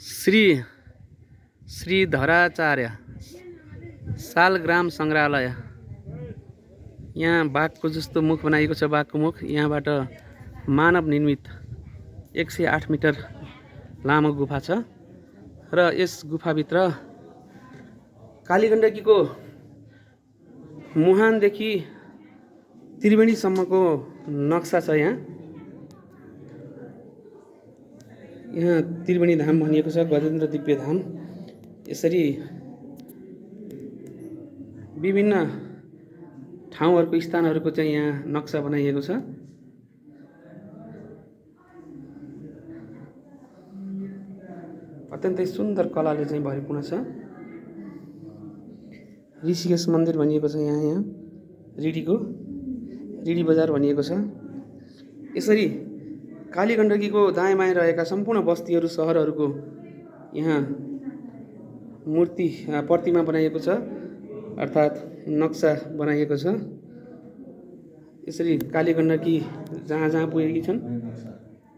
श्री श्रीधराचार्य सालग्राम सङ्ग्रहालय। यहाँ बाघको जस्तो मुख बनाइएको छ। बाघको मुख यहाँबाट मानव निर्मित 108 मिटर लामो गुफा छ र यस गुफाभित्र कालीगण्डकीको मुहानदेखि त्रिवेणीसम्मको नक्सा छ। यहाँ त्रिवेणी धाम भनिएको छ, गजेन्द्र दिव्य धाम। यसरी विभिन्न ठाउँहरूको स्थानहरूको चाहिँ यहाँ नक्सा बनाइएको छ। अत्यन्तै सुन्दर कलाले चाहिँ भरिपूर्ण छ। ऋषिकेश मन्दिर भनिएको छ यहाँ रिडी बजार भनिएको छ। यसरी कालीगण्डकीको दायाँ बायाँ रहेका सम्पूर्ण बस्तीहरू सहरहरूको यहाँ मूर्ति प्रतिमा बनाइएको छ, अर्थात् नक्सा बनाइएको छ। यसरी कालीगण्डकी जहाँ जहाँ पुगेकी छन्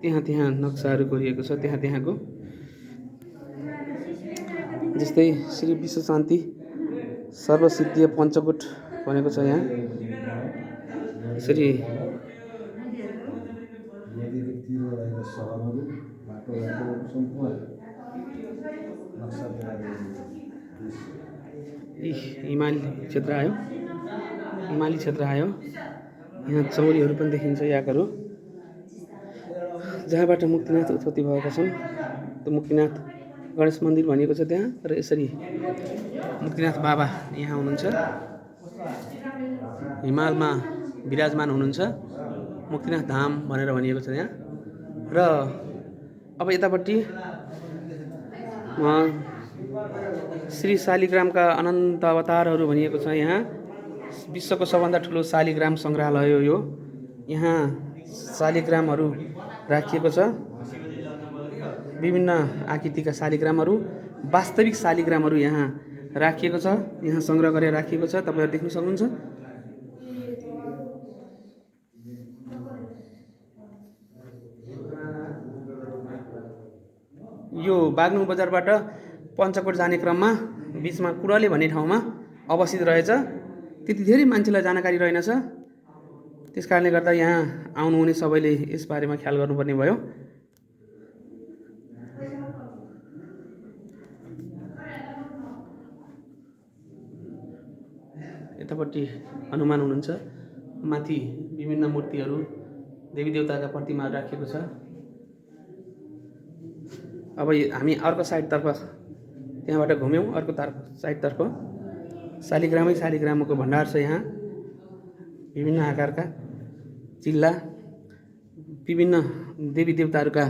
त्यहाँ नक्साहरू कोरिएको छ। त्यहाँको जस्तै श्री विश्व शान्ति सर्वसिद्धि पञ्चकोट भनेको छ यहाँ। यसरी हिमाली क्षेत्र आयो। यहाँ चौरीहरू पनि देखिन्छ याकहरू, जहाँबाट मुक्तिनाथ उत्पत्ति भएका छन्। त्यो मुक्तिनाथ गणेश मन्दिर भनिएको छ त्यहाँ। र यसरी मुक्तिनाथ बाबा यहाँ हुनुहुन्छ, हिमालमा विराजमान हुनुहुन्छ। मुक्तिनाथ धाम भनेर भनिएको छ यहाँ। र अब यतापट्टि श्री शालिग्रामका अनन्त अवतारहरू भनिएको छ यहाँ। विश्वको सबभन्दा ठुलो शालिग्राम सङ्ग्रहालय हो यो। यहाँ शालिग्रामहरू राखिएको छ, विभिन्न आकृतिका शालिग्रामहरू, वास्तविक शालिग्रामहरू यहाँ राखिएको छ। यहाँ सङ्ग्रह गरेर राखिएको छ, तपाईँहरू देख्न सक्नुहुन्छ। यो बागलुङ बजारबाट पञ्चकोट जाने क्रममा बिचमा कुडले भन्ने ठाउँमा अवस्थित रहेछ। त्यति धेरै मान्छेलाई जानकारी रहेनछ। त्यस कारणले गर्दा यहाँ आउनुहुने सबैले यसबारेमा ख्याल गर्नुपर्ने भयो। यतापट्टि हनुमान हुनुहुन्छ, माथि विभिन्न मूर्तिहरू, देवी देवताका प्रतिमाहरू राखिएको छ। अब हामी अर्को साइडतर्फ त्यहाँबाट घुम्यौँ। अर्को साइडतर्फ शालिग्रामको भण्डार छ। यहाँ विभिन्न आकारका चिल्ला, विभिन्न देवी देवताहरूका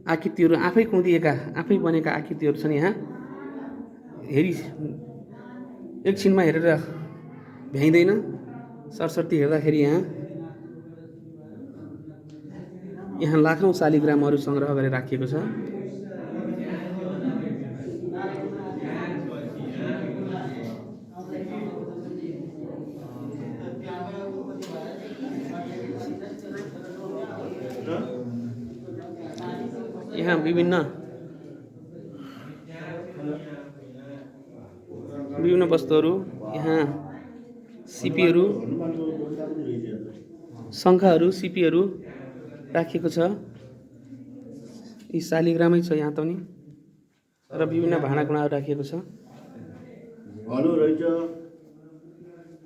आकृतिहरू, आफै कुँदिएका, आफै बनेका आकृतिहरू छन् यहाँ। एकछिनमा हेरेर भ्याइँदैन। सरस्वती हेर्दाखेरि यहाँ लाखौँ शालिग्रामहरू सङ्ग्रह गरेर राखिएको छ। यहाँ विभिन्न वस्तुहरू, यहाँ सिपीहरू, शङ्खहरू, सिपीहरू राखिएको छ। यी शालिग्रामै छ यहाँ त नि। र विभिन्न भाँडाकुँडाहरू राखिएको छ।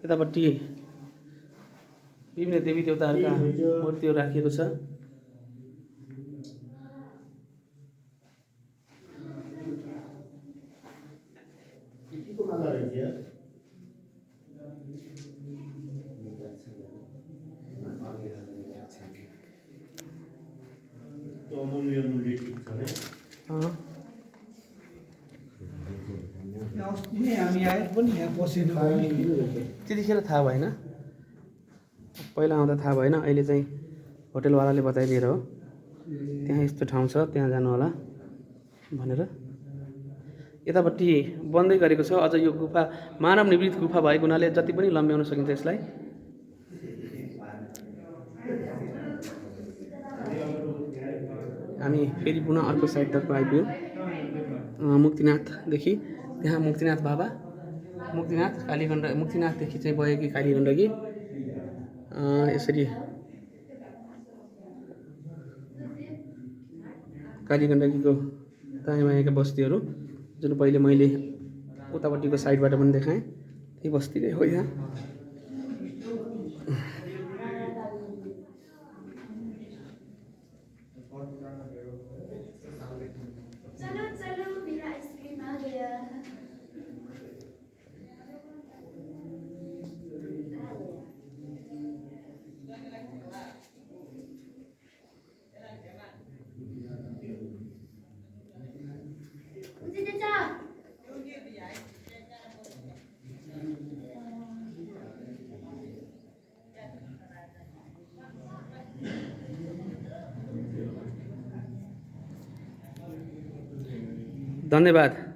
यतापट्टि विभिन्न देवी देवताहरूका मूर्तिहरू राखिएको छ। त्यतिखेर थाहा भएन, पहिला आउँदा थाहा भएन। अहिले चाहिँ होटलवालाले बताइदिएर हो त्यहाँ यस्तो ठाउँ छ, त्यहाँ जानु होला भनेर। यतापट्टि बन्दै गरेको छ अझ। यो गुफा मानव निर्मित गुफा भएको हुनाले जति पनि लम्ब्याउन सकिन्छ यसलाई। हामी फेरि पुनः अर्को साइडतर्फ आइपुग्यौँ। मुक्तिनाथदेखि त्यहाँ मुक्तिनाथ बाबा, मुक्तिनाथ कालीगण्डकी, मुक्तिनाथदेखि चाहिँ बगेकी कालीगण्डकी। यसरी कालीगण्डकीको दायाँ बायाँका बस्तीहरू जुन पहिले मैले उतापट्टिको साइडबाट पनि देखाएँ, त्यही बस्ती नै हो यहाँ। चलो चलो मेरा आइसक्रीम आ गया। मुझे दे जा। धन्यवाद।